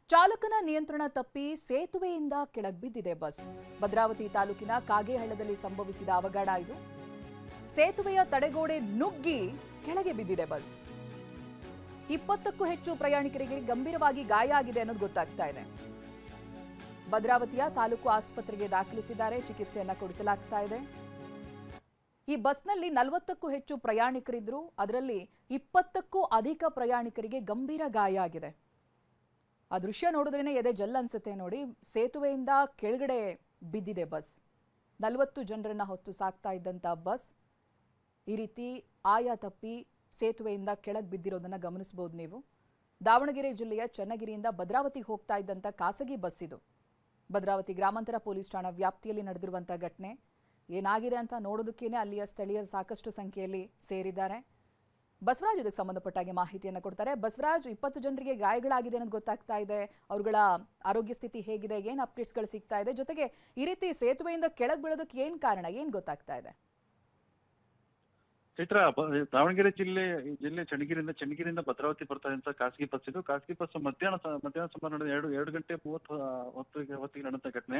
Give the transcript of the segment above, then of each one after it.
ಚಾಲಕನ ನಿಯಂತ್ರಣ ತಪ್ಪಿ ಸೇತುವೆಯಿಂದ ಕೆಳಗೆ ಬಿದ್ದಿದೆ ಬಸ್. ಭದ್ರಾವತಿ ತಾಲೂಕಿನ ಕಾಗೇಹಳ್ಳದಲ್ಲಿ ಸಂಭವಿಸಿದ ಅವಘಡ ಇದು. ಸೇತುವೆಯ ತಡೆಗೋಡೆ ನುಗ್ಗಿ ಕೆಳಗೆ ಬಿದ್ದಿದೆ ಬಸ್. 20ಕ್ಕೂ ಹೆಚ್ಚು ಪ್ರಯಾಣಿಕರಿಗೆ ಗಂಭೀರವಾಗಿ ಗಾಯ ಆಗಿದೆ ಅನ್ನೋದು ಗೊತ್ತಾಗ್ತಾ ಇದೆ. ಭದ್ರಾವತಿಯ ತಾಲೂಕು ಆಸ್ಪತ್ರೆಗೆ ದಾಖಲಿಸಿದ್ದಾರೆ, ಚಿಕಿತ್ಸೆಯನ್ನ ಕೊಡಿಸಲಾಗ್ತಾ ಇದೆ. ಈ ಬಸ್ನಲ್ಲಿ 40ಕ್ಕೂ ಹೆಚ್ಚು ಪ್ರಯಾಣಿಕರಿದ್ರು, ಅದರಲ್ಲಿ 20ಕ್ಕೂ ಅಧಿಕ ಪ್ರಯಾಣಿಕರಿಗೆ ಗಂಭೀರ ಗಾಯ ಆಗಿದೆ. ಆ ದೃಶ್ಯ ನೋಡಿದ್ರೇನೆ ಎದೆ ಜಲ್ ಅನ್ಸುತ್ತೆ ನೋಡಿ. ಸೇತುವೆಯಿಂದ ಕೆಳಗಡೆ ಬಿದ್ದಿದೆ ಬಸ್. 40 ಜನರನ್ನ ಹೊತ್ತು ಸಾಕ್ತಾ ಇದ್ದಂಥ ಬಸ್ ಈ ರೀತಿ ಆಯ ತಪ್ಪಿ ಸೇತುವೆಯಿಂದ ಕೆಳಗೆ ಬಿದ್ದಿರೋದನ್ನ ಗಮನಿಸಬಹುದು ನೀವು. ದಾವಣಗೆರೆ ಜಿಲ್ಲೆಯ ಚನ್ನಗಿರಿಯಿಂದ ಭದ್ರಾವತಿಗೆ ಹೋಗ್ತಾ ಇದ್ದಂಥ ಖಾಸಗಿ ಬಸ್ ಇದು. ಭದ್ರಾವತಿ ಗ್ರಾಮಾಂತರ ಪೊಲೀಸ್ ಠಾಣಾ ವ್ಯಾಪ್ತಿಯಲ್ಲಿ ನಡೆದಿರುವಂಥ ಘಟನೆ. ಏನಾಗಿದೆ ಅಂತ ನೋಡೋದಕ್ಕೇನೆ ಅಲ್ಲಿಯ ಸ್ಥಳೀಯರು ಸಾಕಷ್ಟು ಸಂಖ್ಯೆಯಲ್ಲಿ ಸೇರಿದ್ದಾರೆ. ಬಸವರಾಜ್ ಇದಕ್ಕೆ ಸಂಬಂಧಪಟ್ಟಾಗಿ ಮಾಹಿತಿಯನ್ನು ಕೊಡ್ತಾರೆ. ಬಸವರಾಜ್, 20 ಜನರಿಗೆ ಗಾಯಗಳಾಗಿದೆ ಅನ್ನೋದು ಗೊತ್ತಾಗ್ತಾ ಇದೆ. ಅವರುಗಳ ಆರೋಗ್ಯ ಸ್ಥಿತಿ ಹೇಗಿದೆ, ಏನು ಅಪ್ಡೇಟ್ಸ್ಗಳು ಸಿಗ್ತಾ ಇದೆ? ಜೊತೆಗೆ ಈ ರೀತಿ ಸೇತುವೆಯಿಂದ ಕೆಳಗೆ ಬೀಳೋದಕ್ಕೆ ಏನು ಕಾರಣ, ಏನು ಗೊತ್ತಾಗ್ತಾ ಇದೆ? ಚೈತ್ರ, ದಾವಣಗೆರೆ ಜಿಲ್ಲೆ ಚನ್ನಗಿರಿಯಿಂದ ಭದ್ರಾವತಿ ಬರ್ತಾ ಇದ್ದಂತ ಖಾಸಗಿ ಬಸ್ ಇದು. ಖಾಸಗಿ ಬಸ್ ಮಧ್ಯಾಹ್ನ ಸುಮಾರು ನಡೆದ 2:30 ಹೊತ್ತಿಗೆ ನಡೆದ ಘಟನೆ.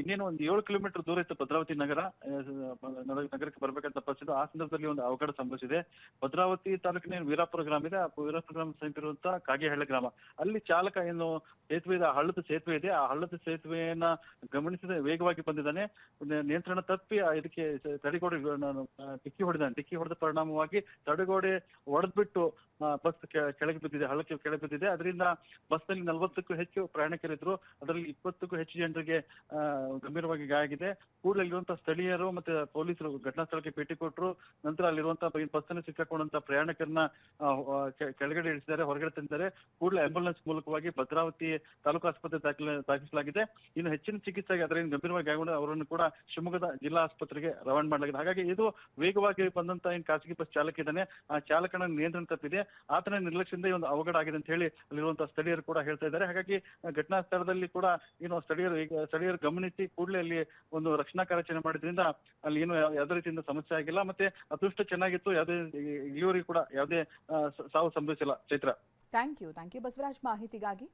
ಇನ್ನೇನು ಒಂದು 7 ಕಿಲೋಮೀಟರ್ ದೂರ ಇತ್ತು ಭದ್ರಾವತಿ ನಗರಕ್ಕೆ ಬರ್ಬೇಕಂತ ಬಸ್ ಇದು. ಆ ಸಂದರ್ಭದಲ್ಲಿ ಒಂದು ಅವಘಡ ಸಂಭವಿಸಿದೆ. ಭದ್ರಾವತಿ ತಾಲೂಕಿನ ವೀರಾಪುರ ಗ್ರಾಮ ಇದೆ. ಆ ವೀರಾಪುರ ಗ್ರಾಮ ಸಮೀಪಿರುವಂತಹ ಕಾಗೇಹಳ್ಳ ಗ್ರಾಮ. ಅಲ್ಲಿ ಚಾಲಕ ಏನು ಸೇತುವೆ ಇದೆ, ಹಳ್ಳದ ಸೇತುವೆ ಇದೆ, ಆ ಹಳ್ಳದ ಸೇತುವೆಯನ್ನ ಗಮನಿಸದೆ ವೇಗವಾಗಿ ಬಂದಿದ್ದಾನೆ. ನಿಯಂತ್ರಣ ತಪ್ಪಿ ಇದಕ್ಕೆ ತಡೆಗೋಡೆ ಡಿಕ್ಕಿ ಹೊಡೆದ ಪರಿಣಾಮವಾಗಿ ತಡೆಗೋಡೆ ಒಡೆದ್ಬಿಟ್ಟು ಬಸ್ ಕೆಳಗೆ ಬಿದ್ದಿದೆ, ಹಳ್ಳಕ್ಕೆ ಕೆಳಗೆ ಬಿದ್ದಿದೆ. ಅದರಿಂದ ಬಸ್ ನಲ್ಲಿ 40ಕ್ಕೂ ಹೆಚ್ಚು ಪ್ರಯಾಣಿಕರಿದ್ರು. ಅದರಲ್ಲಿ 20ಕ್ಕೂ ಹೆಚ್ಚು ಜನರಿಗೆ ಗಂಭೀರವಾಗಿ ಗಾಯ ಆಗಿದೆ. ಕೂಡಲೇ ಇರುವಂತಹ ಸ್ಥಳೀಯರು ಮತ್ತೆ ಪೊಲೀಸರು ಘಟನಾ ಸ್ಥಳಕ್ಕೆ ಭೇಟಿ ಕೊಟ್ಟರು. ನಂತರ ಅಲ್ಲಿರುವಂತಹ ಬಸ್ ನಲ್ಲಿ ಸಿಕ್ಕಾಕೊಂಡಂತ ಪ್ರಯಾಣಿಕರನ್ನ ಕೆಳಗಡೆ ಇಳಿಸಿದ್ದಾರೆ, ಹೊರಗಡೆ ತಂದಿದ್ದಾರೆ. ಕೂಡಲೇ ಆಂಬ್ಯುಲೆನ್ಸ್ ಮೂಲಕವಾಗಿ ಭದ್ರಾವತಿ ತಾಲೂಕು ಆಸ್ಪತ್ರೆ ದಾಖಲಿಸಲಾಗಿದೆ. ಇನ್ನು ಹೆಚ್ಚಿನ ಚಿಕಿತ್ಸೆಗೆ ಅದರಿಂದ ಗಂಭೀರವಾಗಿ ಗಾಯಗೊಂಡು ಅವರನ್ನು ಕೂಡ ಶಿವಮೊಗ್ಗದ ಜಿಲ್ಲಾ ಆಸ್ಪತ್ರೆಗೆ ರವಾನೆ ಮಾಡಲಾಗಿದೆ. ಹಾಗಾಗಿ ಇದು ವೇಗವಾಗಿ ಬಂದಂತ ಏನು ಖಾಸಗಿ ಬಸ್ ಚಾಲಕ ಇದ್ದಾನೆ, ಆ ಚಾಲಕನ ನಿಯಂತ್ರಣ ತಪ್ಪಿದೆ. ಆತನ ನಿರ್ಲಕ್ಷ್ಯದಿಂದ ಒಂದು ಅವಘಡ ಆಗಿದೆ ಅಂತ ಹೇಳಿ ಅಲ್ಲಿರುವಂತಹ ಸ್ಥಳೀಯರು ಕೂಡ ಹೇಳ್ತಾ ಇದ್ದಾರೆ. ಹಾಗಾಗಿ ಘಟನಾ ಸ್ಥಳದಲ್ಲಿ ಕೂಡ ಏನು ಸ್ಥಳೀಯರು ಗಮನಿಸಿ ಕೂಡಲೇ ಅಲ್ಲಿ ಒಂದು ರಕ್ಷಣಾ ಕಾರ್ಯಾಚರಣೆ ಮಾಡಿದ್ರಿಂದ ಅಲ್ಲಿ ಏನು ಯಾವುದೇ ರೀತಿಯಿಂದ ಸಮಸ್ಯೆ ಆಗಿಲ್ಲ. ಮತ್ತೆ ಅದೃಷ್ಟ ಚೆನ್ನಾಗಿತ್ತು, ಯಾವುದೇ ಇಲ್ಲಿವರೆಗೂ ಕೂಡ ಯಾವುದೇ ಸಾವು ಸಂಭವಿಸಿಲ್ಲ. ಚೈತ್ರ, ಥ್ಯಾಂಕ್ ಯು ಬಸವರಾಜ್ ಮಾಹಿತಿಗಾಗಿ.